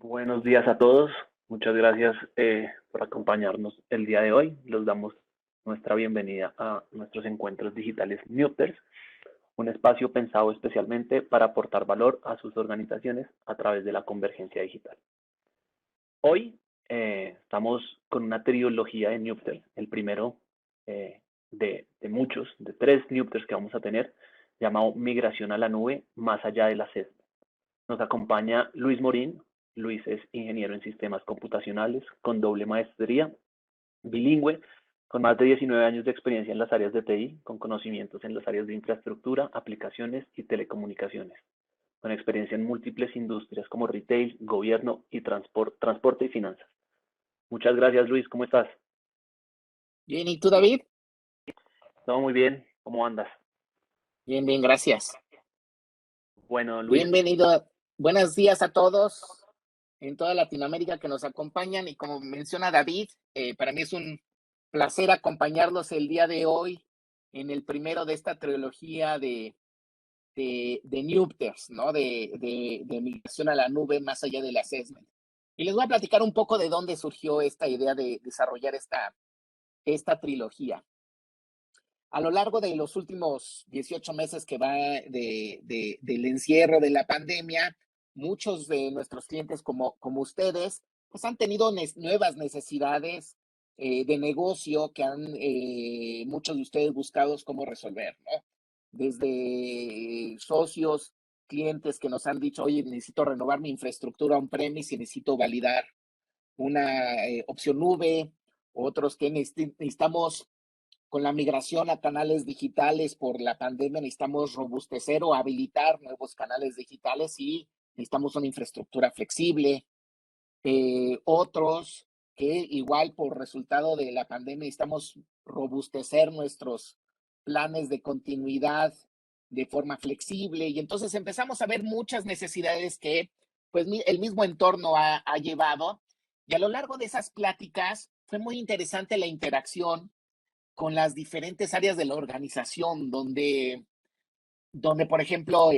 Buenos días a todos. Muchas gracias por acompañarnos el día de hoy. Les damos nuestra bienvenida a nuestros encuentros digitales Newpters, un espacio pensado especialmente para aportar valor a sus organizaciones a través de la convergencia digital. Hoy estamos con una trilogía de Newpters, el primero de muchos, de 3 Newpters que vamos a tener, llamado Migración a la Nube, más allá de la SED. Nos acompaña Luis Morín. Luis es ingeniero en sistemas computacionales con doble maestría, bilingüe, con más de 19 años de experiencia en las áreas de TI, con conocimientos en las áreas de infraestructura, aplicaciones y telecomunicaciones, con experiencia en múltiples industrias como retail, gobierno y transporte y finanzas. Muchas gracias, Luis. ¿Cómo estás? Bien, ¿y tú, David? Todo muy bien. ¿Cómo andas? Bien, bien, gracias. Bueno, Luis, Bienvenido. Buenos días a todos en toda Latinoamérica que nos acompañan. Y como menciona David, para mí es un placer acompañarlos el día de hoy en el primero de esta trilogía de Newpters, ¿no? De migración a la nube más allá del assessment. Y les voy a platicar un poco de dónde surgió esta idea de desarrollar esta trilogía. A lo largo de los últimos 18 meses que va del encierro de la pandemia, muchos de nuestros clientes como ustedes, pues han tenido nuevas necesidades de negocio que han muchos de ustedes buscados cómo resolver, ¿no? Desde socios, clientes que nos han dicho, oye, necesito renovar mi infraestructura on-premise y necesito validar una opción nube, otros que necesitamos con la migración a canales digitales por la pandemia necesitamos robustecer o habilitar nuevos canales digitales y necesitamos una infraestructura flexible. Otros que igual por resultado de la pandemia necesitamos robustecer nuestros planes de continuidad de forma flexible y entonces empezamos a ver muchas necesidades que pues el mismo entorno ha llevado y a lo largo de esas pláticas fue muy interesante la interacción con las diferentes áreas de la organización, donde por ejemplo,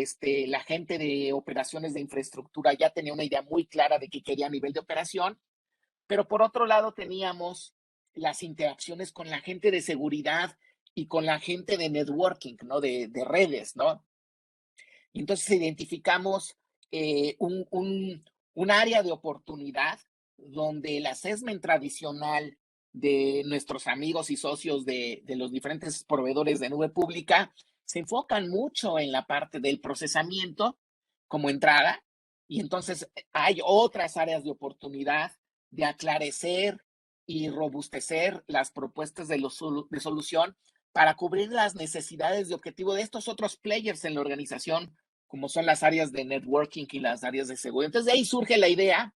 la gente de operaciones de infraestructura ya tenía una idea muy clara de qué quería a nivel de operación, pero por otro lado teníamos las interacciones con la gente de seguridad y con la gente de networking, ¿no? De redes, ¿no? Y entonces identificamos un área de oportunidad donde el assessment tradicional de nuestros amigos y socios de los diferentes proveedores de nube pública se enfocan mucho en la parte del procesamiento como entrada y entonces hay otras áreas de oportunidad de aclarecer y robustecer las propuestas de solución para cubrir las necesidades de objetivo de estos otros players en la organización, como son las áreas de networking y las áreas de seguridad. Entonces, de ahí surge la idea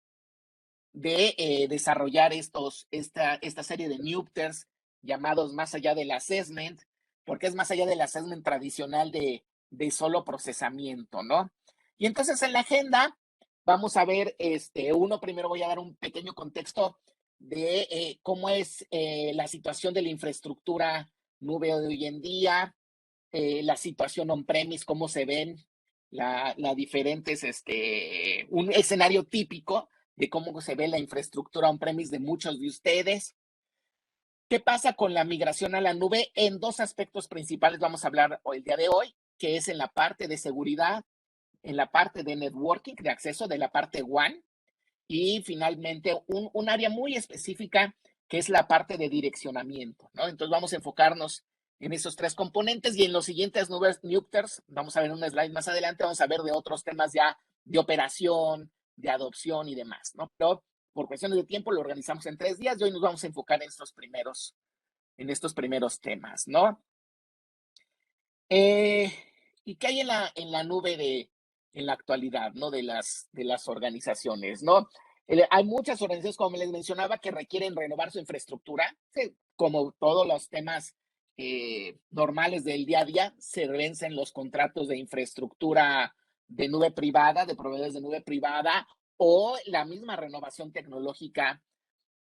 de desarrollar esta serie de Newpters llamados más allá del assessment, porque es más allá del assessment tradicional de solo procesamiento, ¿no? Y entonces en la agenda vamos a ver, uno primero voy a dar un pequeño contexto de cómo es la situación de la infraestructura nube de hoy en día, la situación on-premise, cómo se ven la diferentes, un escenario típico de cómo se ve la infraestructura on-premise de muchos de ustedes. ¿Qué pasa con la migración a la nube? En dos aspectos principales vamos a hablar hoy, el día de hoy, que es en la parte de seguridad, en la parte de networking, de acceso, de la parte WAN, y finalmente un área muy específica que es la parte de direccionamiento, ¿no? Entonces vamos a enfocarnos en esos tres componentes y en los siguientes Newpters, vamos a ver un slide más adelante, vamos a ver de otros temas ya de operación, de adopción y demás, ¿no? Pero por cuestiones de tiempo lo organizamos en 3 días y hoy nos vamos a enfocar en estos primeros temas, ¿no? ¿Y qué hay en la nube en la actualidad, ¿no? De las organizaciones, ¿no? Hay muchas organizaciones, como les mencionaba, que requieren renovar su infraestructura, sí, como todos los temas normales del día a día, se vencen los contratos de infraestructura de nube privada, de proveedores de nube privada, o la misma renovación tecnológica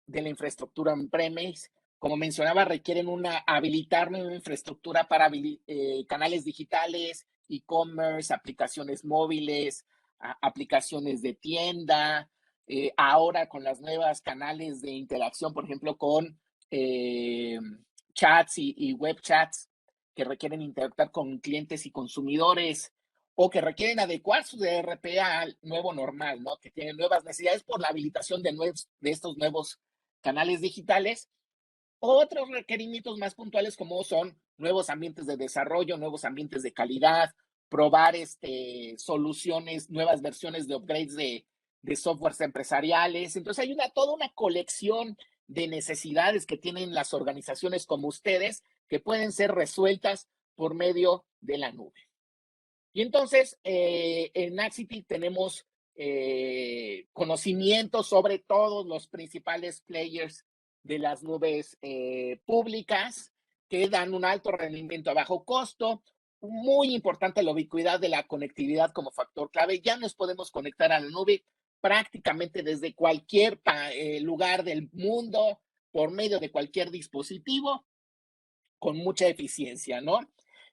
de la infraestructura on-premise. Como mencionaba, requieren habilitar una infraestructura para canales digitales, e-commerce, aplicaciones móviles, aplicaciones de tienda, ahora con las nuevas canales de interacción, por ejemplo, con chats y web chats que requieren interactuar con clientes y consumidores o que requieren adecuar su DRP al nuevo normal, ¿no? Que tienen nuevas necesidades por la habilitación de estos nuevos canales digitales. Otros requerimientos más puntuales como son nuevos ambientes de desarrollo, nuevos ambientes de calidad, probar soluciones, nuevas versiones de upgrades de softwares empresariales. Entonces hay toda una colección de necesidades que tienen las organizaciones como ustedes que pueden ser resueltas por medio de la nube. Y entonces en Axity tenemos conocimiento sobre todos los principales players de las nubes públicas que dan un alto rendimiento a bajo costo. Muy importante la ubicuidad de la conectividad como factor clave. Ya nos podemos conectar a la nube prácticamente desde cualquier lugar del mundo por medio de cualquier dispositivo con mucha eficiencia, ¿no?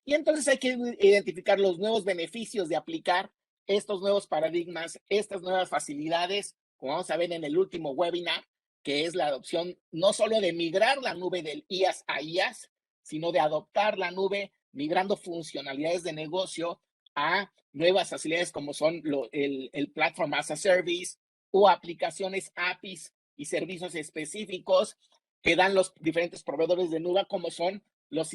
Y entonces hay que identificar los nuevos beneficios de aplicar estos nuevos paradigmas, estas nuevas facilidades, como vamos a ver en el último webinar, que es la adopción no solo de migrar la nube del IaaS a IaaS, sino de adoptar la nube migrando funcionalidades de negocio a nuevas facilidades como son el Platform as a Service o aplicaciones APIs y servicios específicos que dan los diferentes proveedores de nube, como son las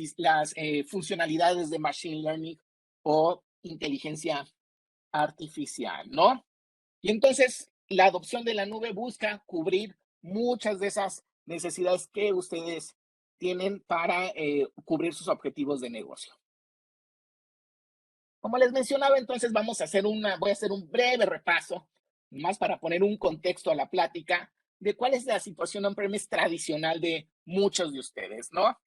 funcionalidades de Machine Learning o inteligencia artificial, ¿no? Y entonces la adopción de la nube busca cubrir muchas de esas necesidades que ustedes tienen para cubrir sus objetivos de negocio. Como les mencionaba, entonces voy a hacer un breve repaso, más para poner un contexto a la plática de cuál es la situación on-premise tradicional de muchos de ustedes, ¿no?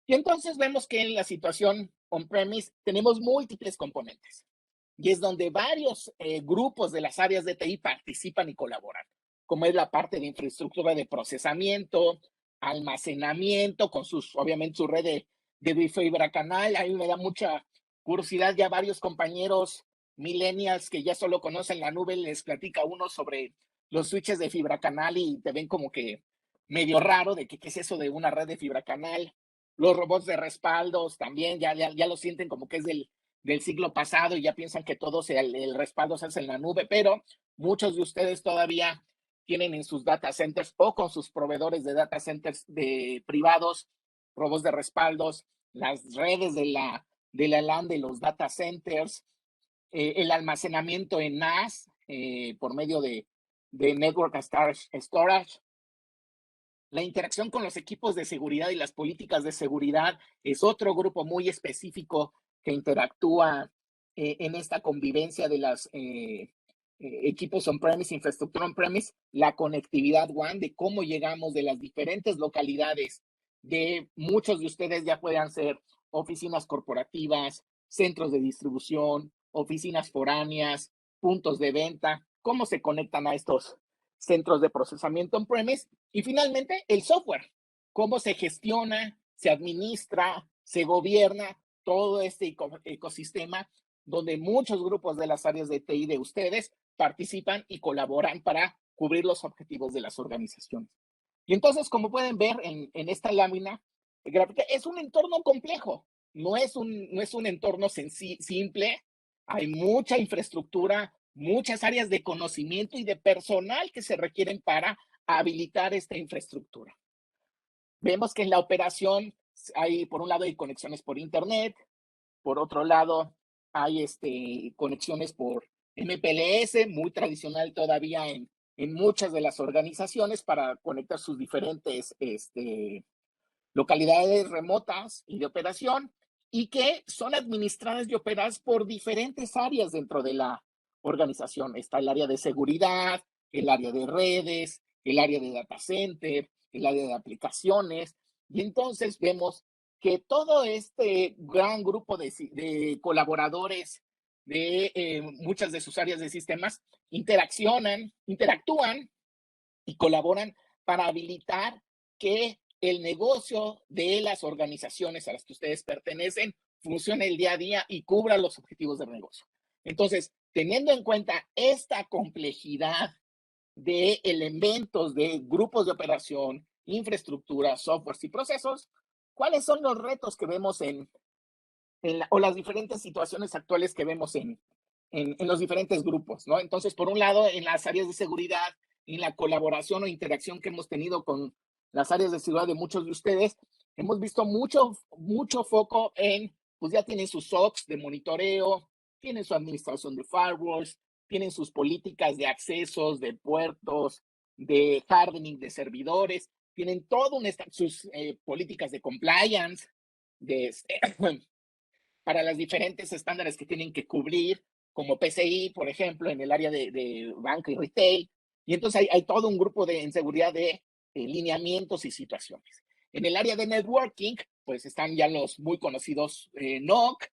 Y entonces vemos que en la situación on-premise tenemos múltiples componentes y es donde varios grupos de las áreas de TI participan y colaboran, como es la parte de infraestructura de procesamiento, almacenamiento, con obviamente su red de fibra canal. A mí me da mucha curiosidad, ya varios compañeros millennials que ya solo conocen la nube, les platica uno sobre los switches de fibra canal y te ven como que medio raro de que qué es eso de una red de fibra canal. Los robots de respaldos también ya lo sienten como que es del siglo pasado y ya piensan que todo el respaldo se hace en la nube, pero muchos de ustedes todavía tienen en sus data centers o con sus proveedores de data centers privados, robots de respaldos, las redes de la LAN de los data centers, el almacenamiento en NAS por medio de Network Storage. La interacción con los equipos de seguridad y las políticas de seguridad es otro grupo muy específico que interactúa en esta convivencia de los equipos on-premise, infraestructura on-premise, la conectividad WAN, de cómo llegamos de las diferentes localidades de muchos de ustedes ya puedan ser oficinas corporativas, centros de distribución, oficinas foráneas, puntos de venta, cómo se conectan a estos centros de procesamiento on-premise y finalmente el software, cómo se gestiona, se administra, se gobierna todo este ecosistema donde muchos grupos de las áreas de TI de ustedes participan y colaboran para cubrir los objetivos de las organizaciones. Y entonces, como pueden ver en esta lámina gráfica, es un entorno complejo, no es un entorno simple, hay mucha infraestructura, muchas áreas de conocimiento y de personal que se requieren para habilitar esta infraestructura. Vemos que en la operación hay, por un lado, hay conexiones por internet, por otro lado, hay conexiones por MPLS, muy tradicional todavía en muchas de las organizaciones para conectar sus diferentes localidades remotas y de operación y que son administradas y operadas por diferentes áreas dentro de la organización. Está el área de seguridad, el área de redes, el área de data center, el área de aplicaciones. Y entonces vemos que todo este gran grupo de colaboradores de muchas de sus áreas de sistemas interactúan y colaboran para habilitar que el negocio de las organizaciones a las que ustedes pertenecen funcione el día a día y cubra los objetivos del negocio. Entonces, teniendo en cuenta esta complejidad de elementos de grupos de operación, infraestructura, softwares y procesos, ¿cuáles son los retos que vemos o las diferentes situaciones actuales que vemos en los diferentes grupos, ¿no? Entonces, por un lado, en las áreas de seguridad, en la colaboración o interacción que hemos tenido con las áreas de seguridad de muchos de ustedes, hemos visto mucho foco en, pues ya tienen sus SOCs de monitoreo, tienen su administración de firewalls, tienen sus políticas de accesos, de puertos, de hardening de servidores, tienen todo sus políticas de compliance, de, para las diferentes estándares que tienen que cubrir, como PCI, por ejemplo, en el área de banca y retail. Y entonces hay todo un grupo en seguridad de lineamientos y situaciones. En el área de networking, pues están ya los muy conocidos NOC,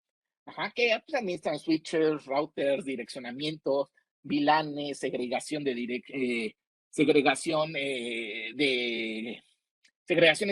que pues, administran switches, routers, direccionamientos, VLANes, segregaciones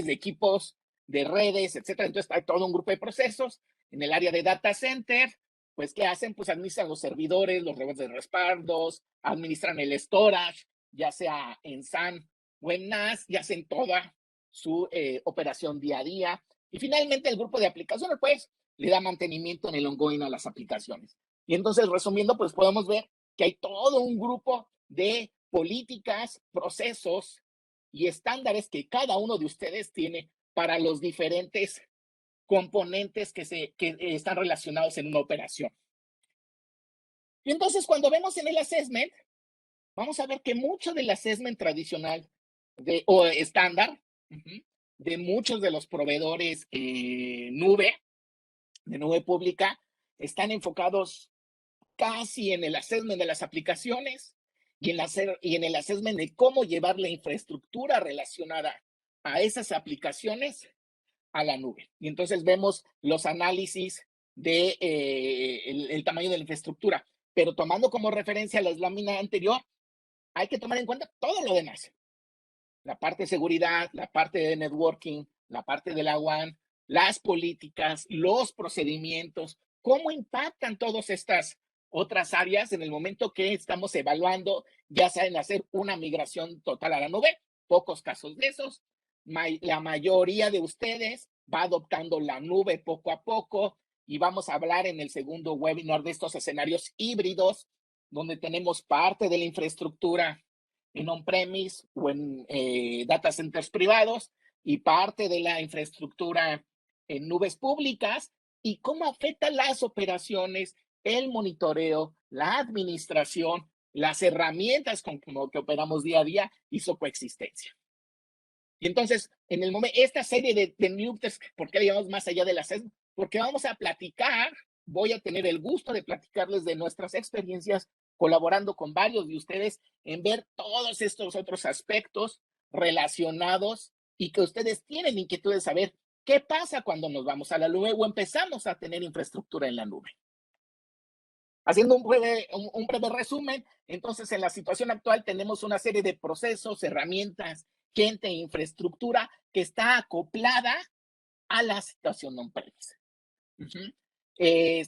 de equipos, de redes, etcétera. Entonces hay todo un grupo de procesos. En el área de data center, pues, ¿qué hacen? Pues administran los servidores, los redes de respaldos, administran el storage, ya sea en SAN o en NAS, y hacen toda su operación día a día. Y finalmente el grupo de aplicaciones, pues, le da mantenimiento en el ongoing a las aplicaciones. Y entonces, resumiendo, pues podemos ver que hay todo un grupo de políticas, procesos y estándares que cada uno de ustedes tiene para los diferentes componentes que están relacionados en una operación. Y entonces, cuando vemos en el assessment, vamos a ver que mucho del assessment tradicional o estándar de muchos de los proveedores de nube pública, están enfocados casi en el assessment de las aplicaciones y en el assessment de cómo llevar la infraestructura relacionada a esas aplicaciones a la nube. Y entonces vemos los análisis de el tamaño de la infraestructura, pero tomando como referencia la lámina anterior, hay que tomar en cuenta todo lo demás. La parte de seguridad, la parte de networking, la parte de la WAN, las políticas, los procedimientos, cómo impactan todas estas otras áreas en el momento que estamos evaluando, ya sea en hacer una migración total a la nube, pocos casos de esos. La mayoría de ustedes va adoptando la nube poco a poco y vamos a hablar en el segundo webinar de estos escenarios híbridos, donde tenemos parte de la infraestructura en on-premise o en data centers privados y parte de la infraestructura en nubes públicas y cómo afecta las operaciones, el monitoreo, la administración, las herramientas con que operamos día a día y su coexistencia. Y entonces, en el momento, esta serie de newsletters, ¿por qué le llamamos más allá de las? Porque vamos a platicar, voy a tener el gusto de platicarles de nuestras experiencias colaborando con varios de ustedes en ver todos estos otros aspectos relacionados y que ustedes tienen inquietud de saber qué pasa cuando nos vamos a la nube o empezamos a tener infraestructura en la nube. Haciendo un breve resumen, entonces en la situación actual tenemos una serie de procesos, herramientas, gente e infraestructura que está acoplada a la situación on-premise.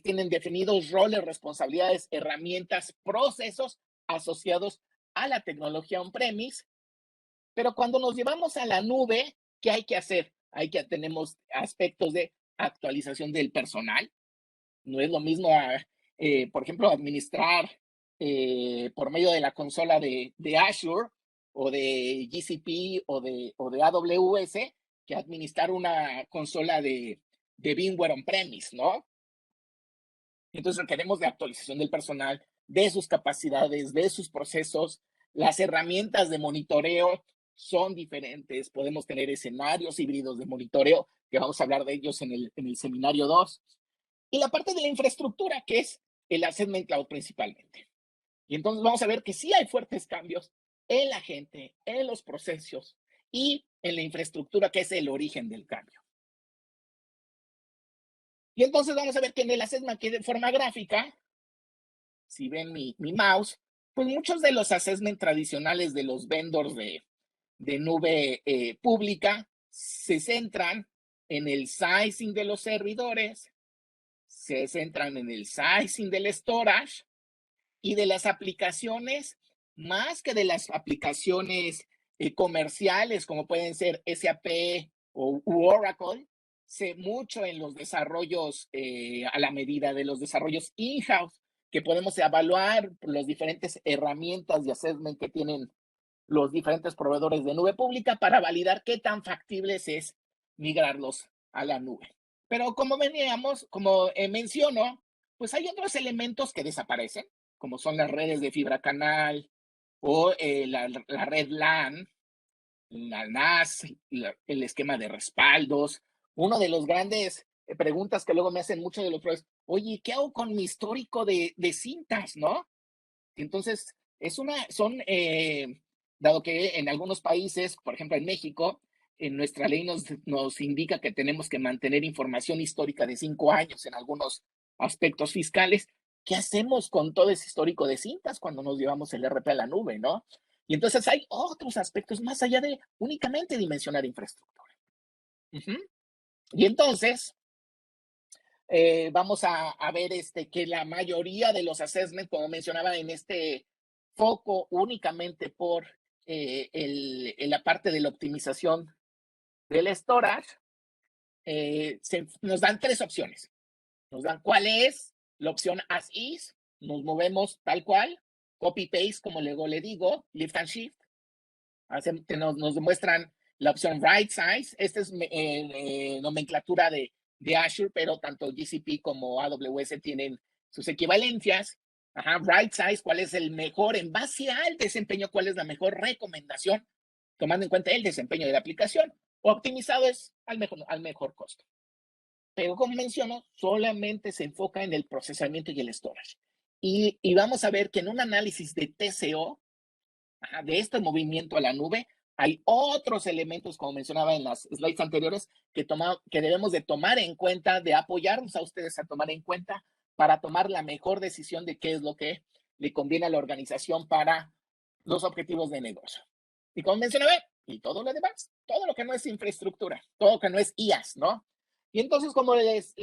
Tienen definidos roles, responsabilidades, herramientas, procesos asociados a la tecnología on-premise, pero cuando nos llevamos a la nube, ¿qué hay que hacer? Tenemos aspectos de actualización del personal. No es lo mismo, por ejemplo, administrar por medio de la consola de Azure o de GCP o de AWS que administrar una consola de VMware on-premise, ¿no? Entonces requeremos de actualización del personal, de sus capacidades, de sus procesos. Las herramientas de monitoreo son diferentes. Podemos tener escenarios híbridos de monitoreo, que vamos a hablar de ellos en el seminario 2. Y la parte de la infraestructura, que es el Assessment Cloud principalmente. Y entonces vamos a ver que sí hay fuertes cambios en la gente, en los procesos y en la infraestructura, que es el origen del cambio. Y entonces vamos a ver que en el assessment, aquí de forma gráfica, si ven mi mouse, pues muchos de los assessment tradicionales de los vendors de nube pública se centran en el sizing de los servidores, se centran en el sizing del storage y de las aplicaciones más que de las aplicaciones comerciales, como pueden ser SAP o Oracle, sé mucho en los desarrollos a la medida de los desarrollos in-house, que podemos evaluar las diferentes herramientas de assessment que tienen los diferentes proveedores de nube pública para validar qué tan factibles es migrarlos a la nube. Pero como veníamos, como menciono, pues hay otros elementos que desaparecen, como son las redes de fibra canal o la red LAN, la NAS, el esquema de respaldos. Uno de los grandes preguntas que luego me hacen muchos de los profesores, oye, ¿qué hago con mi histórico de cintas, no? Entonces, dado que en algunos países, por ejemplo en México, en nuestra ley nos indica que tenemos que mantener información histórica de 5 años en algunos aspectos fiscales. ¿Qué hacemos con todo ese histórico de cintas cuando nos llevamos el RP a la nube, no? Y entonces hay otros aspectos más allá de únicamente dimensionar infraestructura. Uh-huh. Y entonces, vamos a ver que la mayoría de los assessments, como mencionaba en este foco únicamente por en la parte de la optimización del storage, nos dan 3 opciones. Nos dan cuál es la opción as is, nos movemos tal cual, copy paste, como luego le digo, lift and shift. Nos demuestran la opción right size. Esta es nomenclatura de Azure, pero tanto GCP como AWS tienen sus equivalencias. Ajá, right size, cuál es el mejor en base al desempeño, cuál es la mejor recomendación, tomando en cuenta el desempeño de la aplicación. Optimizado es al mejor costo. Pero como menciono, solamente se enfoca en el procesamiento y el storage. Y vamos a ver que en un análisis de TCO, de este movimiento a la nube, hay otros elementos, como mencionaba en las slides anteriores, que debemos de tomar en cuenta, de apoyarnos a ustedes a tomar en cuenta para tomar la mejor decisión de qué es lo que le conviene a la organización para los objetivos de negocio. Y como mencionaba, y todo lo demás, todo lo que no es infraestructura, todo lo que no es IaaS, ¿no? Y entonces, como les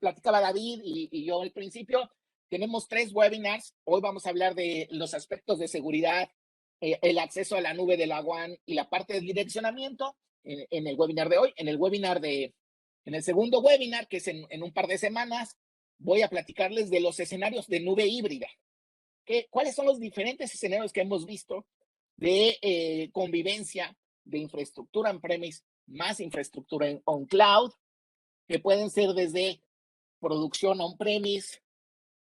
platicaba David y yo al principio, tenemos 3 webinars. Hoy vamos a hablar de los aspectos de seguridad, el acceso a la nube de la WAN y la parte de direccionamiento en el webinar de hoy. En el segundo webinar, que es en un par de semanas, voy a platicarles de los escenarios de nube híbrida. ¿Cuáles son los diferentes escenarios que hemos visto de convivencia de infraestructura on-premise más infraestructura on cloud, que pueden ser desde producción on-premise,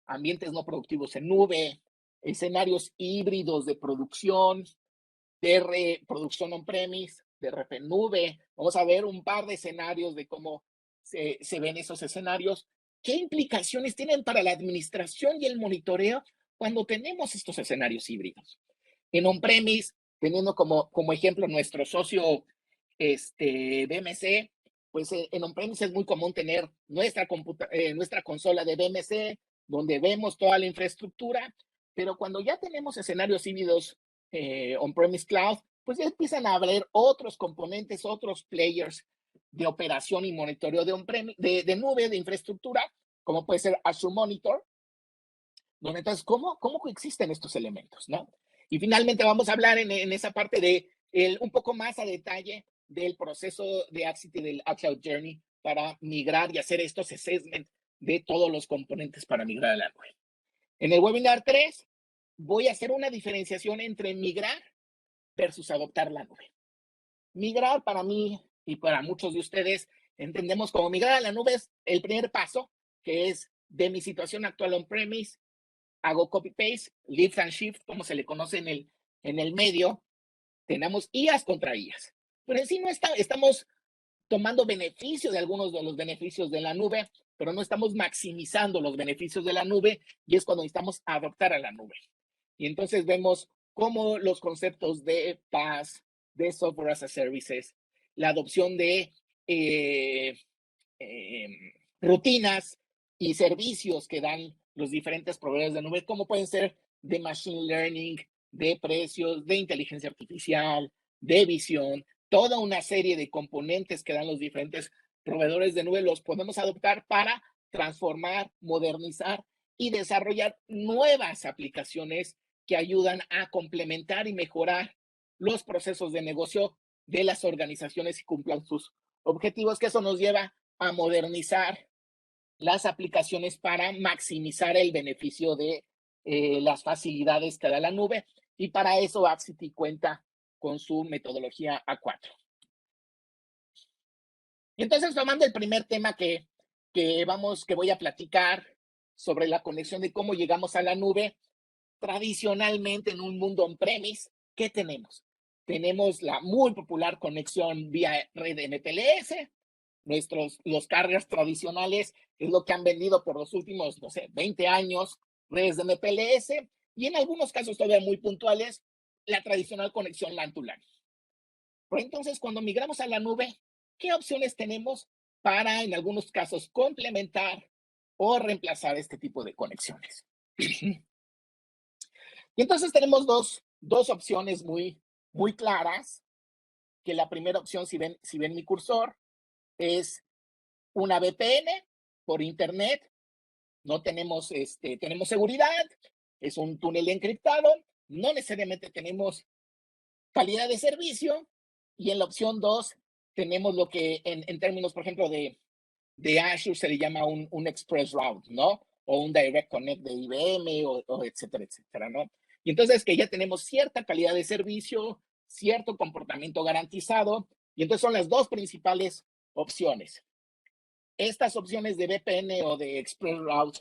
ambientes no productivos en nube, escenarios híbridos de producción, de producción on-premise, de RP en nube. Vamos a ver un par de escenarios de cómo se ven esos escenarios. ¿Qué implicaciones tienen para la administración y el monitoreo cuando tenemos estos escenarios híbridos? En on-premise, teniendo como ejemplo nuestro socio BMC, pues en on-premise es muy común tener nuestra consola de BMC, donde vemos toda la infraestructura, pero cuando ya tenemos escenarios híbridos on-premise cloud, pues ya empiezan a haber otros componentes, otros players de operación y monitoreo de nube, de infraestructura, como puede ser Azure Monitor, donde entonces, ¿cómo coexisten estos elementos, no? Y finalmente vamos a hablar en esa parte de un poco más a detalle del proceso de Axity del Cloud Journey para migrar y hacer estos assessment de todos los componentes para migrar a la nube. En el webinar 3 voy a hacer una diferenciación entre migrar versus adoptar la nube. Migrar para mí y para muchos de ustedes entendemos como migrar a la nube es el primer paso, que es de mi situación actual on-premise, hago copy-paste, lift and shift, como se le conoce en el medio, tenemos IaaS contra IaaS. Pero en sí no estamos tomando beneficio de algunos de los beneficios de la nube, pero no estamos maximizando los beneficios de la nube y es cuando necesitamos adoptar a la nube. Y entonces vemos cómo los conceptos de PaaS, de Software as a Services, la adopción de rutinas y servicios que dan los diferentes proveedores de nube, como pueden ser de Machine Learning, de precios, de inteligencia artificial, de visión, toda una serie de componentes que dan los diferentes proveedores de nube, los podemos adoptar para transformar, modernizar y desarrollar nuevas aplicaciones que ayudan a complementar y mejorar los procesos de negocio de las organizaciones y cumplan sus objetivos, que eso nos lleva a modernizar las aplicaciones para maximizar el beneficio de las facilidades que da la nube, y para eso Appcity cuenta con su metodología A4. Y entonces, tomando el primer tema que voy a platicar sobre la conexión de cómo llegamos a la nube, tradicionalmente en un mundo on-premise, ¿qué tenemos? Tenemos la muy popular conexión vía red MPLS, los carriers tradicionales es lo que han vendido por los últimos, no sé, 20 años, redes de MPLS, y en algunos casos todavía muy puntuales, la tradicional conexión LAN to LAN. Pero entonces, cuando migramos a la nube, ¿qué opciones tenemos para, en algunos casos, complementar o reemplazar este tipo de conexiones? Y entonces tenemos dos opciones muy claras, que la primera opción, si ven mi cursor, es una VPN por internet. No tenemos, tenemos seguridad, es un túnel encriptado, no necesariamente tenemos calidad de servicio, y en la opción 2 tenemos lo que en términos, por ejemplo, de Azure se le llama un Express Route, ¿no? O un Direct Connect de IBM, o etcétera, etcétera, ¿no? Y entonces que ya tenemos cierta calidad de servicio, cierto comportamiento garantizado, y entonces son las dos principales opciones. Estas opciones de VPN o de Express Route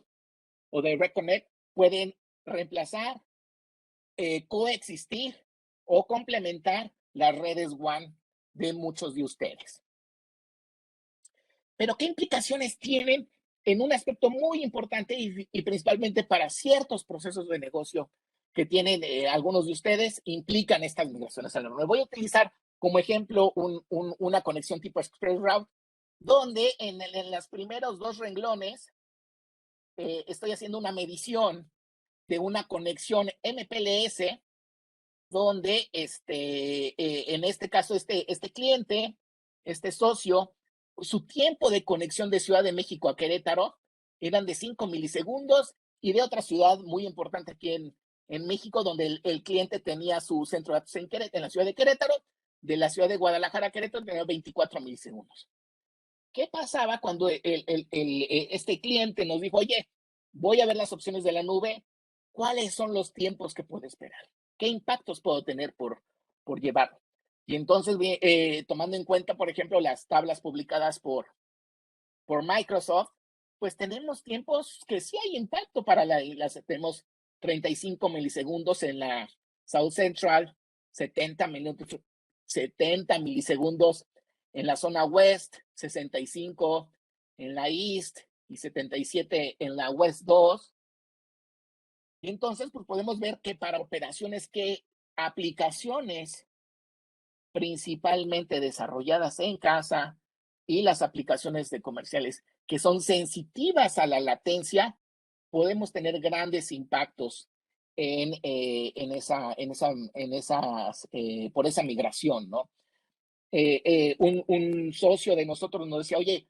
o de Direct Connect pueden reemplazar, coexistir o complementar las redes WAN de muchos de ustedes. Pero ¿qué implicaciones tienen en un aspecto muy importante y principalmente para ciertos procesos de negocio que tienen algunos de ustedes? Implican estas migraciones a la nube. Voy a utilizar como ejemplo una conexión tipo Express Route, donde en los primeros dos renglones estoy haciendo una medición de una conexión MPLS, donde en este caso este cliente, este socio, su tiempo de conexión de Ciudad de México a Querétaro eran de 5 milisegundos, y de otra ciudad muy importante aquí en México, donde el cliente tenía su centro de datos en la ciudad de Querétaro, de la ciudad de Guadalajara a Querétaro tenía 24 milisegundos. ¿Qué pasaba cuando este cliente nos dijo, oye, voy a ver las opciones de la nube, cuáles son los tiempos que puedo esperar? ¿Qué impactos puedo tener por llevarlo? Y entonces, tomando en cuenta, por ejemplo, las tablas publicadas por Microsoft, pues tenemos tiempos que sí hay impacto para tenemos 35 milisegundos en la South Central, 70 milisegundos en la zona West, 65 en la East y 77 en la West 2. Y entonces, pues podemos ver que para operaciones que aplicaciones principalmente desarrolladas en casa y las aplicaciones de comerciales que son sensitivas a la latencia, podemos tener grandes impactos por esa migración, ¿no? Un socio de nosotros nos decía, oye,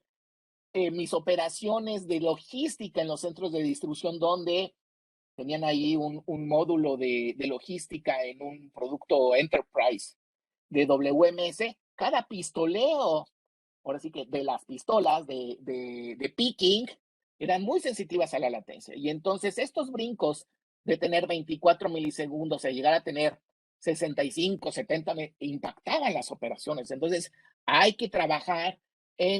mis operaciones de logística en los centros de distribución, donde tenían ahí un módulo de logística en un producto enterprise de WMS, cada pistoleo, ahora sí que de las pistolas de picking, eran muy sensitivas a la latencia. Y entonces estos brincos de tener 24 milisegundos a llegar a tener 65, 70, impactaban las operaciones. Entonces hay que trabajar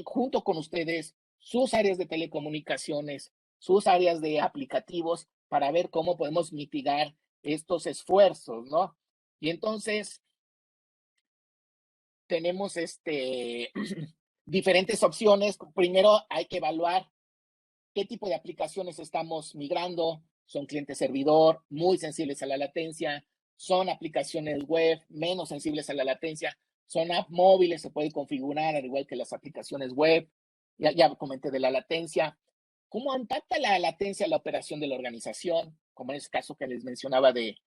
junto con ustedes sus áreas de telecomunicaciones, sus áreas de aplicativos, para ver cómo podemos mitigar estos esfuerzos, ¿no? Y entonces tenemos diferentes opciones. Primero hay que evaluar qué tipo de aplicaciones estamos migrando. Son clientes servidor, muy sensibles a la latencia. Son aplicaciones web, menos sensibles a la latencia. Son apps móviles, se puede configurar al igual que las aplicaciones web. Ya comenté de la latencia. ¿Cómo impacta la latencia la operación de la organización? Como en ese caso que les mencionaba de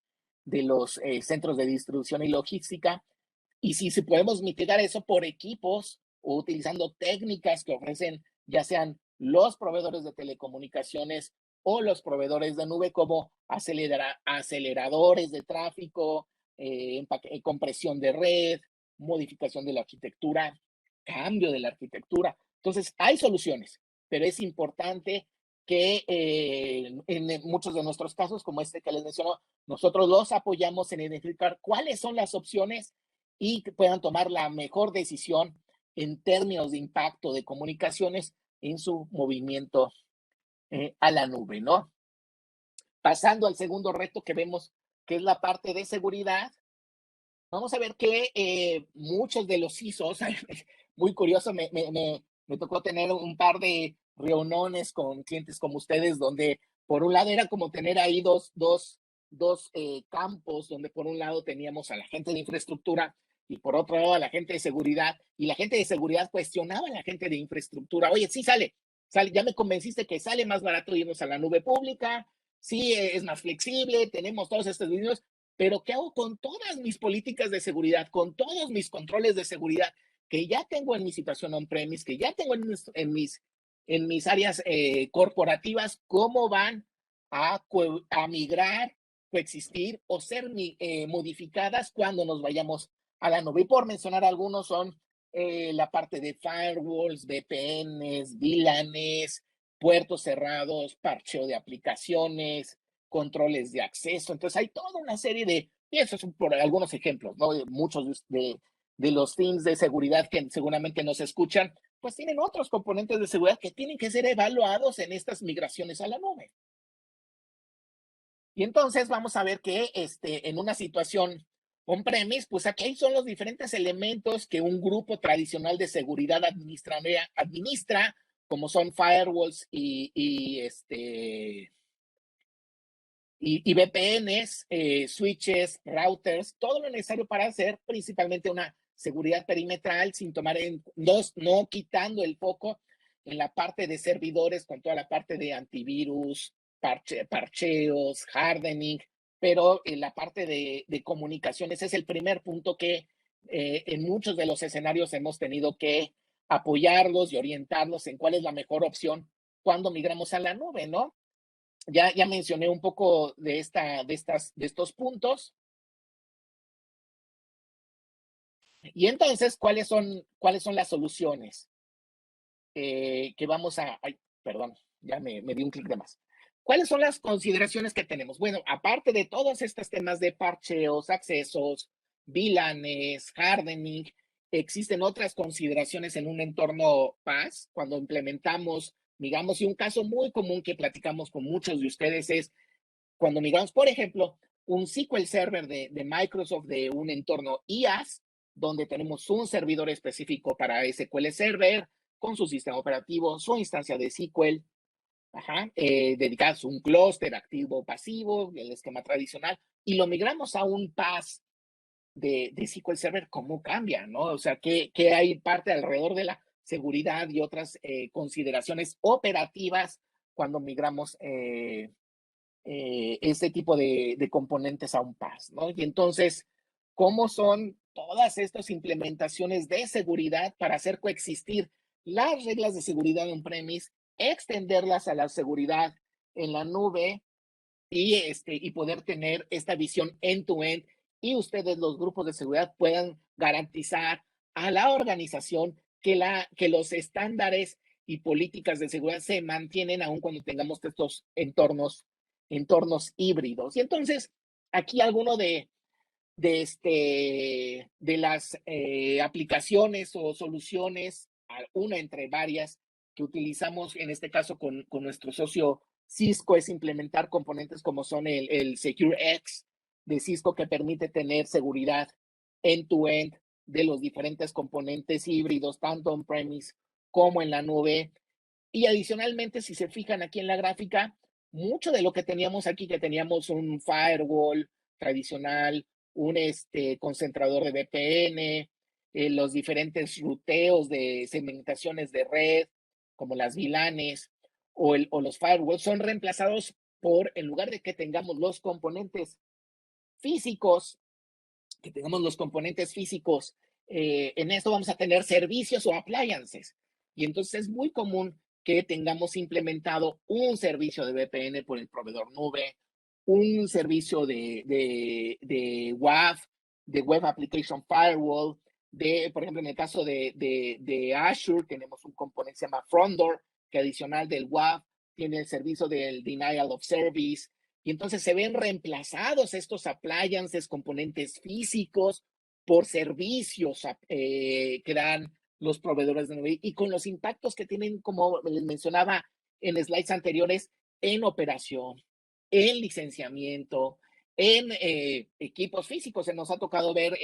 los centros de distribución y logística. Y si podemos mitigar eso por equipos o utilizando técnicas que ofrecen ya sean los proveedores de telecomunicaciones o los proveedores de nube como aceleradores de tráfico, compresión de red, modificación de la arquitectura, cambio de la arquitectura. Entonces, hay soluciones, pero es importante que en muchos de nuestros casos, como este que les menciono, nosotros los apoyamos en identificar cuáles son las opciones y que puedan tomar la mejor decisión en términos de impacto de comunicaciones en su movimiento a la nube, ¿no? Pasando al segundo reto que vemos, que es la parte de seguridad, vamos a ver que muchos de los CISOs, muy curioso, me tocó tener un par de reuniones con clientes como ustedes, donde por un lado era como tener ahí dos campos, donde por un lado teníamos a la gente de infraestructura y por otro lado a la gente de seguridad, y la gente de seguridad cuestionaba a la gente de infraestructura, oye, sí sale, ya me convenciste que sale más barato irnos a la nube pública, sí es más flexible, tenemos todos estos videos, pero ¿qué hago con todas mis políticas de seguridad, con todos mis controles de seguridad que ya tengo en mi situación on-premise, que ya tengo en mis áreas corporativas? ¿Cómo van a migrar, coexistir o ser modificadas cuando nos vayamos a la nube? Y por mencionar algunos son la parte de firewalls, VPNs, VLANs, puertos cerrados, parcheo de aplicaciones, controles de acceso. Entonces hay toda una serie y esos son por algunos ejemplos, ¿no? Muchos de los teams de seguridad que seguramente nos escuchan, pues tienen otros componentes de seguridad que tienen que ser evaluados en estas migraciones a la nube. Y entonces vamos a ver que en una situación on-premise, pues aquí son los diferentes elementos que un grupo tradicional de seguridad administra, como son firewalls y VPNs, switches, routers, todo lo necesario para hacer principalmente una seguridad perimetral sin tomar no quitando el foco en la parte de servidores con toda la parte de antivirus, parcheos, hardening, pero en la parte de comunicaciones es el primer punto que en muchos de los escenarios hemos tenido que apoyarlos y orientarlos en cuál es la mejor opción cuando migramos a la nube, ¿no? Ya mencioné un poco de estos puntos. Y entonces, ¿cuáles son las soluciones que vamos ay, perdón, ya me di un clic de más. ¿Cuáles son las consideraciones que tenemos? Bueno, aparte de todos estos temas de parcheos, accesos, VLANs, hardening, existen otras consideraciones en un entorno PaaS cuando implementamos, digamos, y un caso muy común que platicamos con muchos de ustedes es cuando migramos, por ejemplo, un SQL Server de Microsoft de un entorno IaaS, donde tenemos un servidor específico para SQL Server, con su sistema operativo, su instancia de SQL, dedicados a un clúster activo pasivo, el esquema tradicional, y lo migramos a un PaaS de SQL Server, ¿cómo cambia? ¿No? O sea, ¿qué hay parte alrededor de la seguridad y otras consideraciones operativas cuando migramos este tipo de componentes a un PaaS, ¿no? Y entonces, ¿cómo son todas estas implementaciones de seguridad para hacer coexistir las reglas de seguridad on-premise, extenderlas a la seguridad en la nube y poder tener esta visión end-to-end y ustedes, los grupos de seguridad, puedan garantizar a la organización que los estándares y políticas de seguridad se mantienen aún cuando tengamos estos entornos híbridos? Y entonces, aquí alguno de las aplicaciones o soluciones, una entre varias, que utilizamos en este caso con nuestro socio Cisco, es implementar componentes como son el SecureX de Cisco, que permite tener seguridad end-to-end de los diferentes componentes híbridos, tanto on-premise como en la nube. Y adicionalmente, si se fijan aquí en la gráfica, mucho de lo que teníamos aquí, que teníamos un firewall tradicional, un concentrador de VPN, los diferentes ruteos de segmentaciones de red, como las VLANs o los firewalls, son reemplazados por, en lugar de que tengamos los componentes físicos, en esto vamos a tener servicios o appliances. Y entonces es muy común que tengamos implementado un servicio de VPN por el proveedor nube, un servicio de WAF, de Web Application Firewall, por ejemplo, en el caso de Azure, tenemos un componente que se llama Frontdoor, que adicional del WAF tiene el servicio del Denial of Service, y entonces se ven reemplazados estos appliances, componentes físicos, por servicios que dan los proveedores de nube y con los impactos que tienen, como les mencionaba en slides anteriores, en operación, en licenciamiento, en equipos físicos. Se nos ha tocado ver,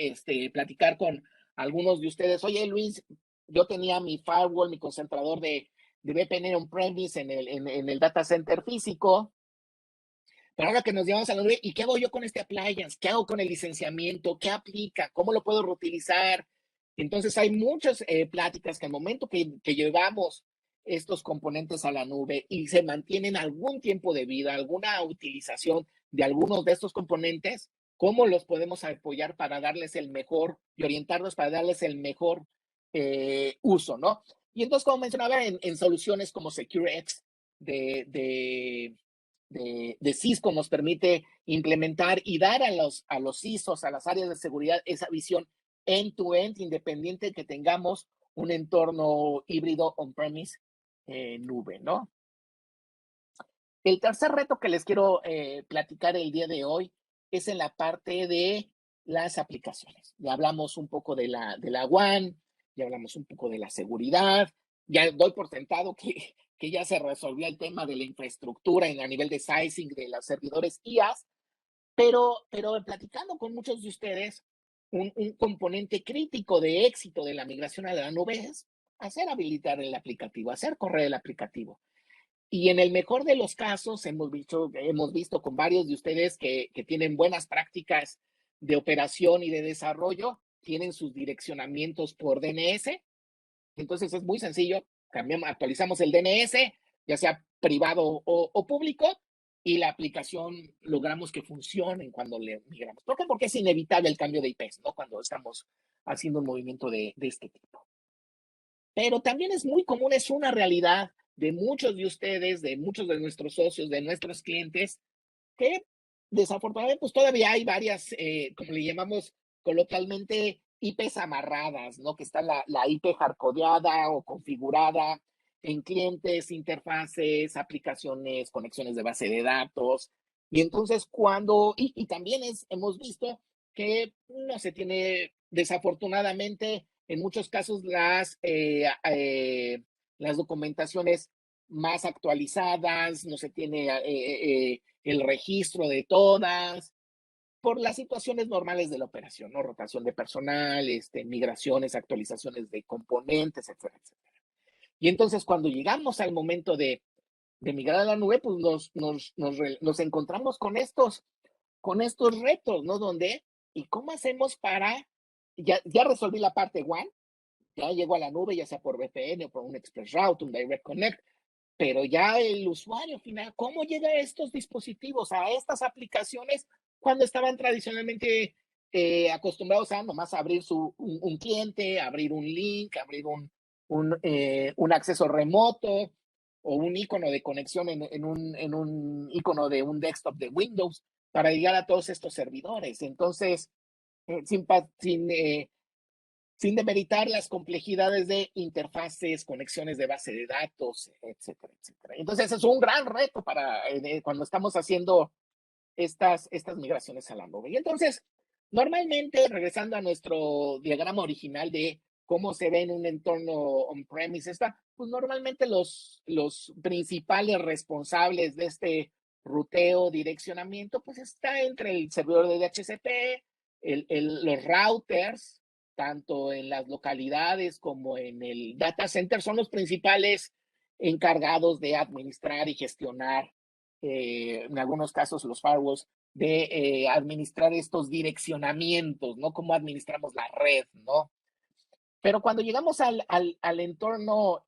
platicar con algunos de ustedes. Oye, Luis, yo tenía mi firewall, mi concentrador de VPN on-premise en el data center físico, pero ahora que nos llevamos a la nube, ¿y qué hago yo con este appliance? ¿Qué hago con el licenciamiento? ¿Qué aplica? ¿Cómo lo puedo reutilizar? Entonces hay muchas pláticas que al momento que llevamos estos componentes a la nube y se mantienen algún tiempo de vida, alguna utilización de algunos de estos componentes, ¿cómo los podemos apoyar para darles el mejor y orientarlos para darles el mejor uso, ¿no? Y entonces, como mencionaba, en soluciones como SecureX de Cisco nos permite implementar y dar a los CISOs, a las áreas de seguridad, esa visión end-to-end, independiente que tengamos un entorno híbrido on-premise nube, ¿no? El tercer reto que les quiero platicar el día de hoy es en la parte de las aplicaciones. Ya hablamos un poco de la WAN, ya hablamos un poco de la seguridad, ya doy por sentado que ya se resolvió el tema de la infraestructura a nivel de sizing de los servidores IaaS, pero platicando con muchos de ustedes, un componente crítico de éxito de la migración a la nube es hacer habilitar el aplicativo, hacer correr el aplicativo. Y en el mejor de los casos, hemos visto con varios de ustedes que tienen buenas prácticas de operación y de desarrollo, tienen sus direccionamientos por DNS. Entonces es muy sencillo, actualizamos el DNS, ya sea privado o público, y la aplicación logramos que funcione cuando le migramos. ¿Por qué? Porque es inevitable el cambio de IPs, ¿no? Cuando estamos haciendo un movimiento de este tipo. Pero también es muy común, es una realidad de muchos de ustedes, de muchos de nuestros socios, de nuestros clientes, que desafortunadamente pues todavía hay varias, como le llamamos coloquialmente, IPs amarradas, ¿no? Que está la IP hardcodeada o configurada en clientes, interfaces, aplicaciones, conexiones de base de datos. Y entonces y también hemos visto que no se tiene, desafortunadamente, en muchos casos las documentaciones más actualizadas, no se tiene el registro de todas, por las situaciones normales de la operación, ¿no? Rotación de personal, migraciones, actualizaciones de componentes, etcétera, etcétera. Y entonces, cuando llegamos al momento de migrar a la nube, pues nos encontramos con estos retos, ¿no? ¿Y cómo hacemos ya resolví la parte WAN, ya llego a la nube, ya sea por VPN o por un Express Route, un Direct Connect, pero ya el usuario final, ¿cómo llega a estos dispositivos, a estas aplicaciones, cuando estaban tradicionalmente acostumbrados a nomás abrir un cliente, abrir un link, abrir un acceso remoto o un icono de conexión en un icono de un desktop de Windows para llegar a todos estos servidores? Entonces, sin demeritar las complejidades de interfaces, conexiones de base de datos, etcétera, etcétera. Entonces es un gran reto cuando estamos haciendo estas migraciones a la nube. Y entonces, normalmente, regresando a nuestro diagrama original de cómo se ve en un entorno on-premise, pues normalmente los principales responsables de este ruteo, direccionamiento, pues está entre el servidor de DHCP, los routers, tanto en las localidades como en el data center, son los principales encargados de administrar y gestionar, en algunos casos los firewalls, de administrar estos direccionamientos, ¿no? Cómo administramos la red, ¿no? Pero cuando llegamos al entorno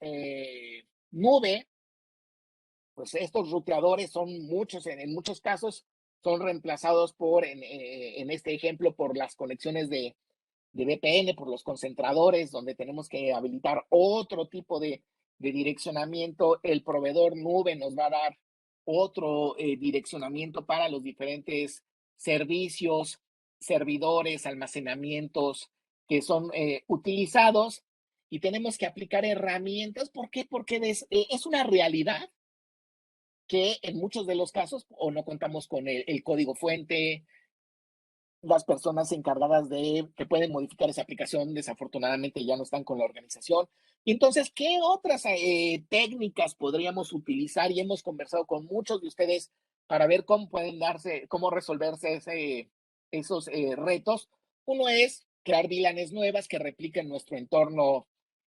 nube, pues estos ruteadores son muchos, en muchos casos son reemplazados en este ejemplo, por las conexiones de VPN, por los concentradores, donde tenemos que habilitar otro tipo de de direccionamiento, el proveedor nube nos va a dar otro direccionamiento para los diferentes servicios, servidores, almacenamientos que son utilizados y tenemos que aplicar herramientas. ¿Por qué? Porque es una realidad que en muchos de los casos o no contamos con el código fuente, las personas encargadas de que pueden modificar esa aplicación desafortunadamente ya no están con la organización. Y entonces, ¿qué otras técnicas podríamos utilizar? Y hemos conversado con muchos de ustedes para ver cómo pueden darse, cómo resolverse esos retos. Uno es crear VLANs nuevas que repliquen nuestro entorno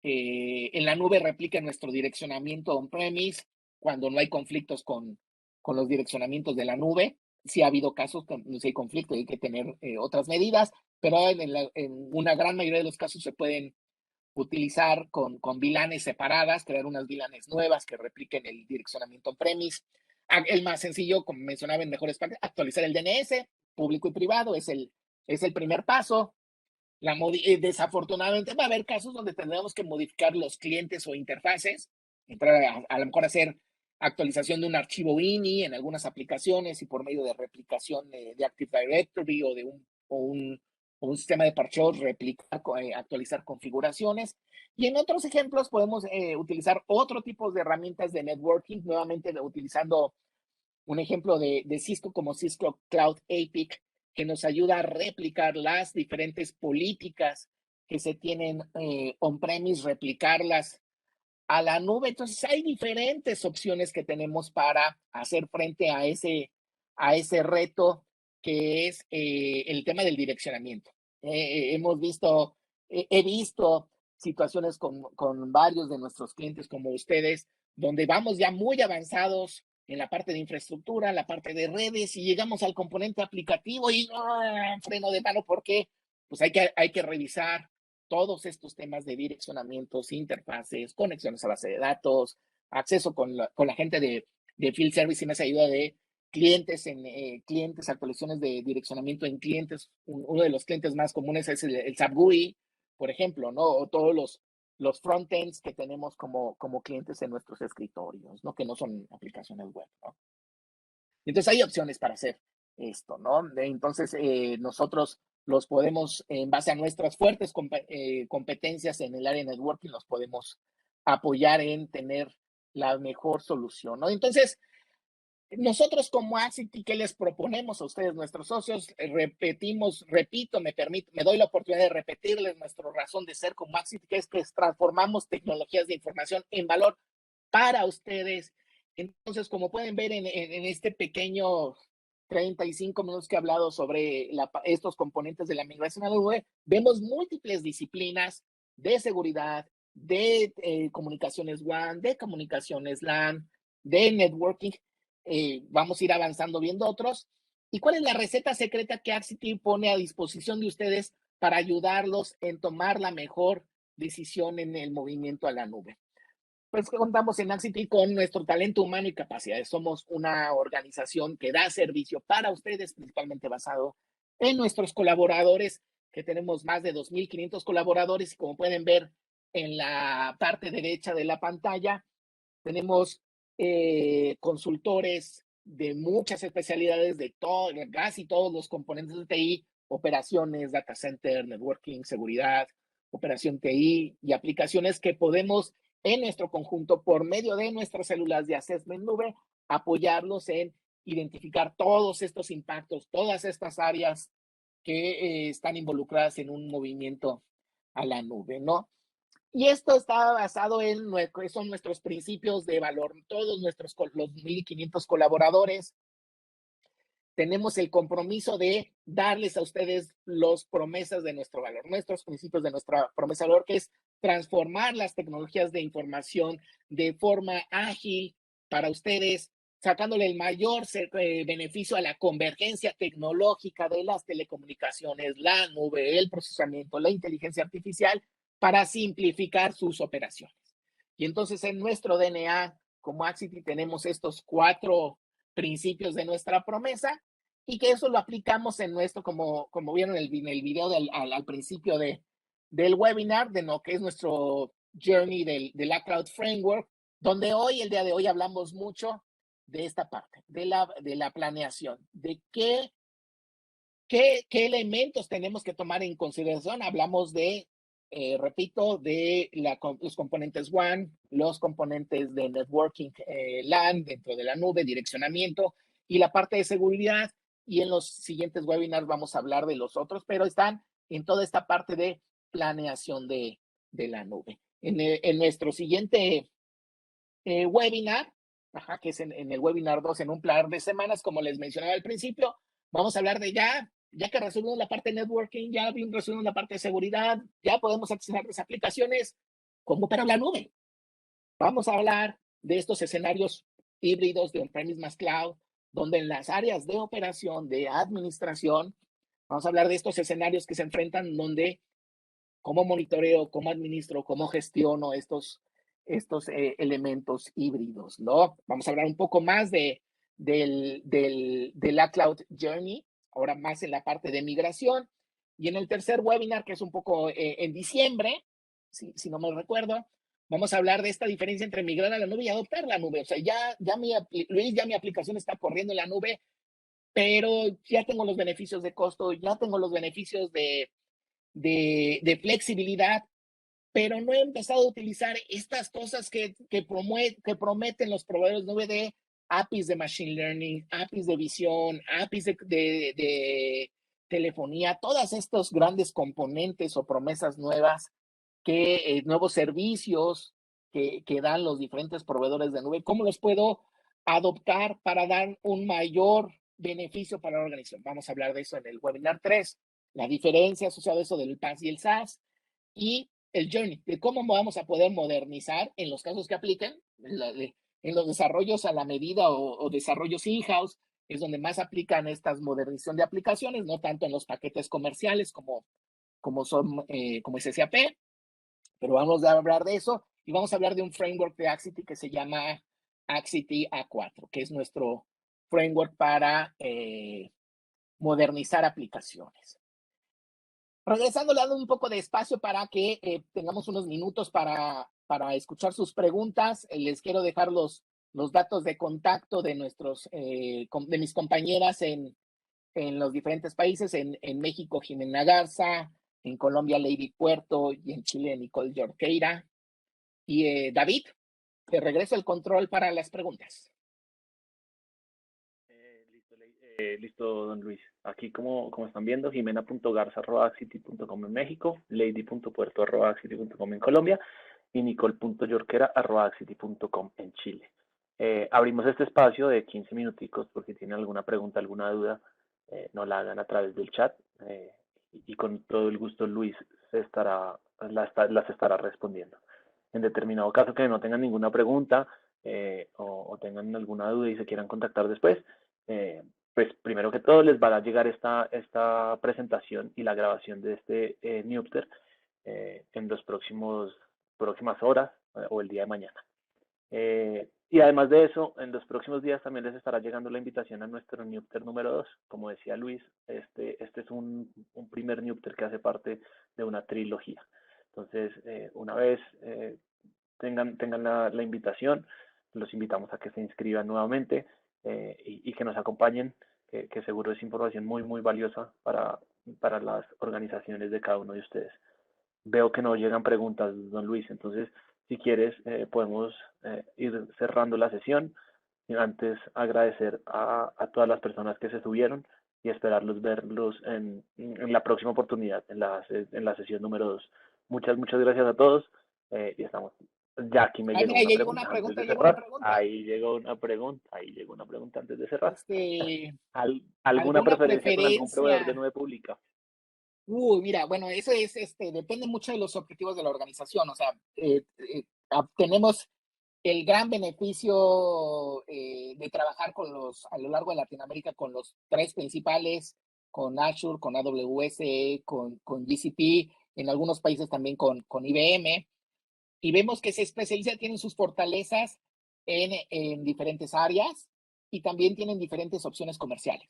en la nube, repliquen nuestro direccionamiento on-premise cuando no hay conflictos con los direccionamientos de la nube. Sí ha habido casos donde sí hay conflicto y hay que tener otras medidas, pero en una gran mayoría de los casos se pueden utilizar con VLANs separadas, crear unas VLANs nuevas que repliquen el direccionamiento on-premise. El más sencillo, como mencionaba en mejores partes, actualizar el DNS público y privado es el primer paso. Desafortunadamente va a haber casos donde tendremos que modificar los clientes o interfaces, entrar a lo mejor hacer actualización de un archivo INI en algunas aplicaciones y por medio de replicación de Active Directory o de un sistema de parcheos replicar, actualizar configuraciones. Y en otros ejemplos podemos utilizar otro tipo de herramientas de networking, nuevamente utilizando un ejemplo de Cisco como Cisco Cloud APIC, que nos ayuda a replicar las diferentes políticas que se tienen on-premise, replicarlas a la nube. Entonces hay diferentes opciones que tenemos para hacer frente a ese reto que es el tema del direccionamiento. Hemos visto, he visto situaciones con varios de nuestros clientes como ustedes, donde vamos ya muy avanzados en la parte de infraestructura, la parte de redes, y llegamos al componente aplicativo y freno de mano porque pues hay que revisar todos estos temas de direccionamientos, interfaces, conexiones a base de datos, acceso con la gente de Field Service y más ayuda de clientes clientes, actualizaciones de direccionamiento en clientes. Uno de los clientes más comunes es el SAP GUI, por ejemplo, ¿no? O todos los frontends que tenemos como clientes en nuestros escritorios, ¿no? Que no son aplicaciones web, ¿no? Entonces hay opciones para hacer esto, ¿no? Entonces nosotros los podemos, en base a nuestras fuertes competencias en el área de networking, los podemos apoyar en tener la mejor solución, ¿no? Entonces, nosotros como Axity, ¿qué les proponemos a ustedes, nuestros socios? Me doy la oportunidad de repetirles nuestra razón de ser como Axity, que es que transformamos tecnologías de información en valor para ustedes. Entonces, como pueden ver en este pequeño 35 minutos que he hablado sobre estos componentes de la migración a la nube, vemos múltiples disciplinas de seguridad, de comunicaciones WAN, de comunicaciones LAN, de networking. Vamos a ir avanzando viendo otros. ¿Y cuál es la receta secreta que Axity pone a disposición de ustedes para ayudarlos en tomar la mejor decisión en el movimiento a la nube? Pues contamos en Axity con nuestro talento humano y capacidades. Somos una organización que da servicio para ustedes, principalmente basado en nuestros colaboradores, que tenemos más de 2,500 colaboradores. Y como pueden ver en la parte derecha de la pantalla, tenemos consultores de muchas especialidades, casi todos los componentes de TI, operaciones, data center, networking, seguridad, operación TI y aplicaciones que podemos en nuestro conjunto, por medio de nuestras células de Assessment Nube, apoyarlos en identificar todos estos impactos, todas estas áreas que están involucradas en un movimiento a la nube, ¿no? Y esto está basado son nuestros principios de valor. Todos los 1,500 colaboradores tenemos el compromiso de darles a ustedes las promesas de nuestro valor, nuestros principios de nuestra promesa de valor, que es transformar las tecnologías de información de forma ágil para ustedes, sacándole el mayor beneficio a la convergencia tecnológica de las telecomunicaciones, la nube, el procesamiento, la inteligencia artificial, para simplificar sus operaciones. Y entonces en nuestro DNA, como Axity, tenemos estos 4 principios de nuestra promesa y que eso lo aplicamos en nuestro, como vieron en el video al principio del webinar, de lo que es nuestro Journey de la Cloud Framework, donde el día de hoy, hablamos mucho de esta parte, de la planeación, de qué elementos tenemos que tomar en consideración. Hablamos repito, de los componentes WAN, los componentes de networking LAN dentro de la nube, direccionamiento y la parte de seguridad. Y en los siguientes webinars vamos a hablar de los otros, pero están en toda esta parte de planeación de la nube. En nuestro siguiente webinar, que es en el webinar 2, en un par de semanas, como les mencionaba al principio, vamos a hablar de ya que resolvimos la parte de networking, ya resolvimos la parte de seguridad, ya podemos acceder a las aplicaciones, ¿cómo para la nube? Vamos a hablar de estos escenarios híbridos de on-premise más cloud, donde en las áreas de operación, de administración, vamos a hablar de estos escenarios que se enfrentan, donde cómo monitoreo, cómo administro, cómo gestiono estos elementos híbridos, ¿no? Vamos a hablar un poco más de la Cloud Journey, ahora más en la parte de migración. Y en el tercer webinar, que es un poco en diciembre, si no me recuerdo, vamos a hablar de esta diferencia entre migrar a la nube y adoptar la nube. O sea, Luis, ya mi aplicación está corriendo en la nube, pero ya tengo los beneficios de costo, ya tengo los beneficios de flexibilidad, pero no he empezado a utilizar estas cosas que prometen los proveedores nube de APIs de Machine Learning, APIs de visión, APIs de telefonía, todos estos grandes componentes o promesas nuevas, nuevos servicios que dan los diferentes proveedores de nube. ¿Cómo los puedo adoptar para dar un mayor beneficio para la organización? Vamos a hablar de eso en el webinar 3, la diferencia asociada a eso del PaaS y el SaaS, y el journey, de cómo vamos a poder modernizar en los casos que apliquen, en los desarrollos a la medida o desarrollos in-house, es donde más aplican estas modernización de aplicaciones, no tanto en los paquetes comerciales como es SAP, pero vamos a hablar de eso y vamos a hablar de un framework de Axity que se llama Axity A4, que es nuestro framework para modernizar aplicaciones. Regresando, le dando un poco de espacio para que tengamos unos minutos para escuchar sus preguntas. Les quiero dejar los datos de contacto de de mis compañeras en los diferentes países. En México, Jimena Garza; en Colombia, Lady Puerto; y en Chile, Nicole Jorqueira. Y David, te regreso el control para las preguntas. Listo, don Luis. Aquí, como están viendo, jimena.garza@axity.com en México, lady.puerto@axity.com en Colombia y nicole.yorquera@axity.com en Chile. Abrimos este espacio de 15 minuticos porque tienen alguna pregunta, alguna duda, no la hagan a través del chat, y con todo el gusto Luis las estará respondiendo. En determinado caso que no tengan ninguna pregunta, o tengan alguna duda y se quieran contactar después, pues primero que todo les va a llegar esta presentación y la grabación de este Newpter en las próximas horas, o el día de mañana. Y además de eso, en los próximos días también les estará llegando la invitación a nuestro Newpter número 2. Como decía Luis, este es un primer Newpter que hace parte de una trilogía. Entonces, una vez tengan la invitación, los invitamos a que se inscriban nuevamente, y que nos acompañen, que seguro es información muy, muy valiosa para las organizaciones de cada uno de ustedes. Veo que no llegan preguntas, don Luis, entonces, si quieres, podemos ir cerrando la sesión. Y antes, agradecer a todas las personas que se subieron y verlos en la próxima oportunidad, en la sesión número 2. Muchas gracias a todos, y estamos. Ya aquí me llegó Mira, una ya llegó pregunta una antes pregunta, de llegó una cerrar. pregunta. Ahí llegó una pregunta antes de cerrar. ¿Alguna ¿Alguna preferencia con algún proveedor de preferencia? nube pública? Mira, bueno, eso depende mucho de los objetivos de la organización. O sea, tenemos el gran beneficio de trabajar a lo largo de Latinoamérica con los tres principales, con Azure, con AWS, con GCP, en algunos países también con IBM, y vemos que se especializa, tienen sus fortalezas en diferentes áreas y también tienen diferentes opciones comerciales.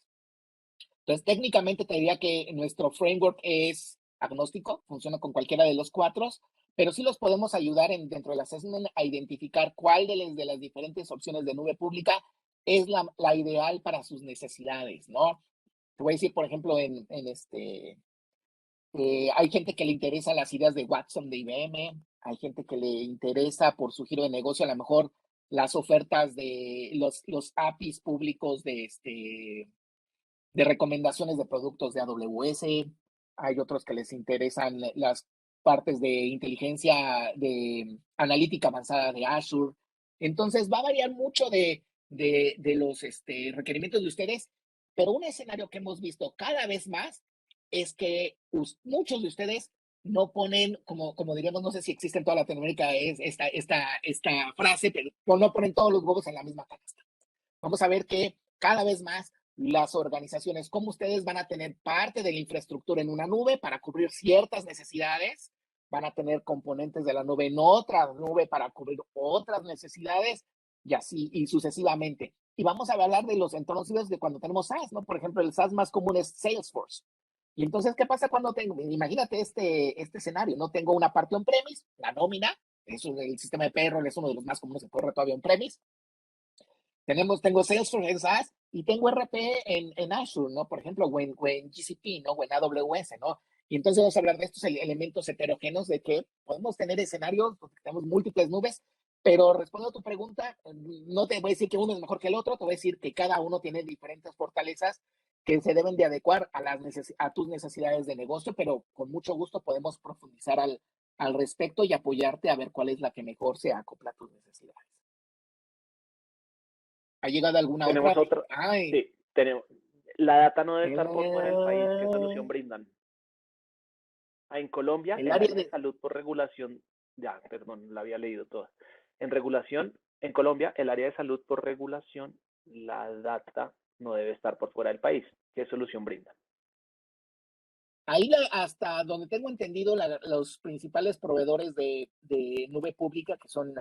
Entonces, técnicamente te diría que nuestro framework es agnóstico, funciona con cualquiera de los cuatro, pero sí los podemos ayudar dentro del assessment a identificar cuál de las diferentes opciones de nube pública es la ideal para sus necesidades, ¿no? Te voy a decir, por ejemplo, hay gente que le interesa las ideas de Watson de IBM, hay gente que le interesa por su giro de negocio, a lo mejor las ofertas de los APIs públicos de recomendaciones de productos de AWS, hay otros que les interesan las partes de inteligencia, de analítica avanzada de Azure. Entonces va a variar mucho de los requerimientos de ustedes, pero un escenario que hemos visto cada vez más es que muchos de ustedes no ponen, como diríamos, no sé si existe en toda Latinoamérica es esta frase, pero no ponen todos los huevos en la misma canasta. Vamos a ver que cada vez más las organizaciones como ustedes van a tener parte de la infraestructura en una nube para cubrir ciertas necesidades, van a tener componentes de la nube en otra nube para cubrir otras necesidades y así y sucesivamente. Y vamos a hablar de los entornos de cuando tenemos SaaS, ¿no? Por ejemplo, el SaaS más común es Salesforce. Y entonces, ¿qué pasa cuando imagínate este escenario, ¿no? Tengo una parte on-premise, la nómina, eso el sistema de payroll es uno de los más comunes que corre todavía on-premise. Tengo Salesforce en SaaS y tengo RP en Azure, ¿no? Por ejemplo, o en GCP, ¿no? O en AWS, ¿no? Y entonces vamos a hablar de estos elementos heterogéneos de que podemos tener escenarios donde tenemos múltiples nubes, pero respondo a tu pregunta, no te voy a decir que uno es mejor que el otro, te voy a decir que cada uno tiene diferentes fortalezas que se deben de adecuar a tus necesidades de negocio, pero con mucho gusto podemos profundizar al respecto y apoyarte a ver cuál es la que mejor se acopla a tus necesidades. ¿Ha llegado alguna Tenemos otra? otro, Ay, sí, tenemos, la data no debe estar por fuera del país. ¿Qué el, solución brindan? En Colombia, el el área área de de... salud por regulación, ya, perdón, la había leído toda. En Colombia, el área de salud por regulación, la data no debe estar por fuera del país. ¿Qué solución brindan? Ahí hasta donde tengo entendido, los principales proveedores de nube pública, que son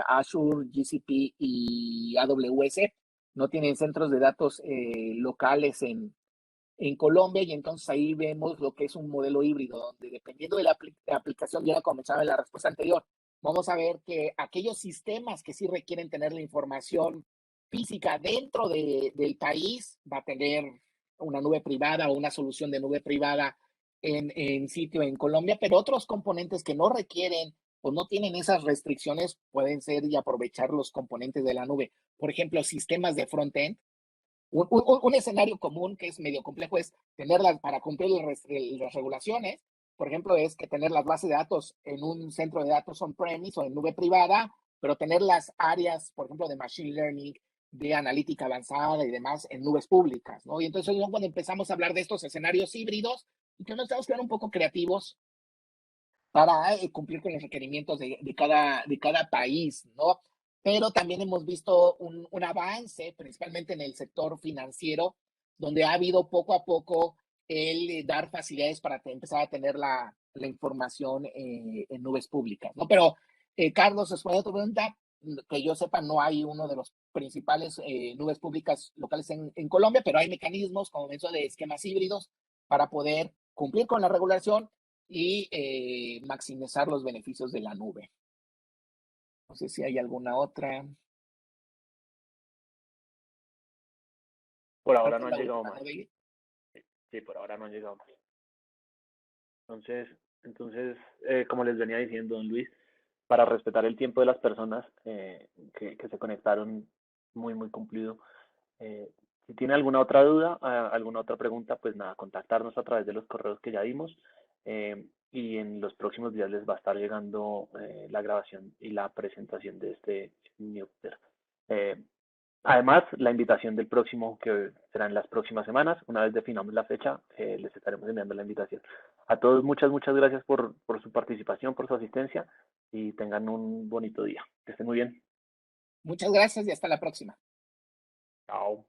Azure, GCP y AWS, no tienen centros de datos locales en Colombia, y entonces ahí vemos lo que es un modelo híbrido, donde dependiendo de la aplicación, ya comenzaba en la respuesta anterior, vamos a ver que aquellos sistemas que sí requieren tener la información física dentro del país, va a tener una nube privada o una solución de nube privada en sitio en Colombia, pero otros componentes que no requieren o no tienen esas restricciones pueden ser y aprovechar los componentes de la nube. Por ejemplo, sistemas de front-end, un escenario común que es medio complejo es tenerlas para cumplir las regulaciones. Por ejemplo, es que tener las bases de datos en un centro de datos on-premise o en nube privada, pero tener las áreas, por ejemplo, de machine learning, de analítica avanzada y demás en nubes públicas, ¿no? Y entonces cuando empezamos a hablar de estos escenarios híbridos, entonces nos tenemos que ser un poco creativos para cumplir con los requerimientos de cada país, ¿no? Pero también hemos visto un avance, principalmente en el sector financiero, donde ha habido poco a poco el dar facilidades para empezar a tener la información en nubes públicas, ¿no? Pero, Carlos, después de tu pregunta, que yo sepa, no hay uno de los principales nubes públicas locales en Colombia, pero hay mecanismos, como mencioné, de esquemas híbridos para poder cumplir con la regulación y maximizar los beneficios de la nube. No sé si hay alguna otra. Por Creo ahora que no es han la llegado última, más. ¿no, David? Sí, por ahora no han llegado más. Entonces, como les venía diciendo, don Luis, para respetar el tiempo de las personas que se conectaron muy cumplido, si tiene alguna otra duda, alguna otra pregunta, pues nada, contactarnos a través de los correos que ya dimos, y en los próximos días les va a estar llegando la grabación y la presentación de este newsletter. Además, la invitación del próximo, que será en las próximas semanas, una vez definamos la fecha, les estaremos enviando la invitación. A todos, muchas gracias por su participación, por su asistencia, y tengan un bonito día. Que estén muy bien. Muchas gracias y hasta la próxima. Chao.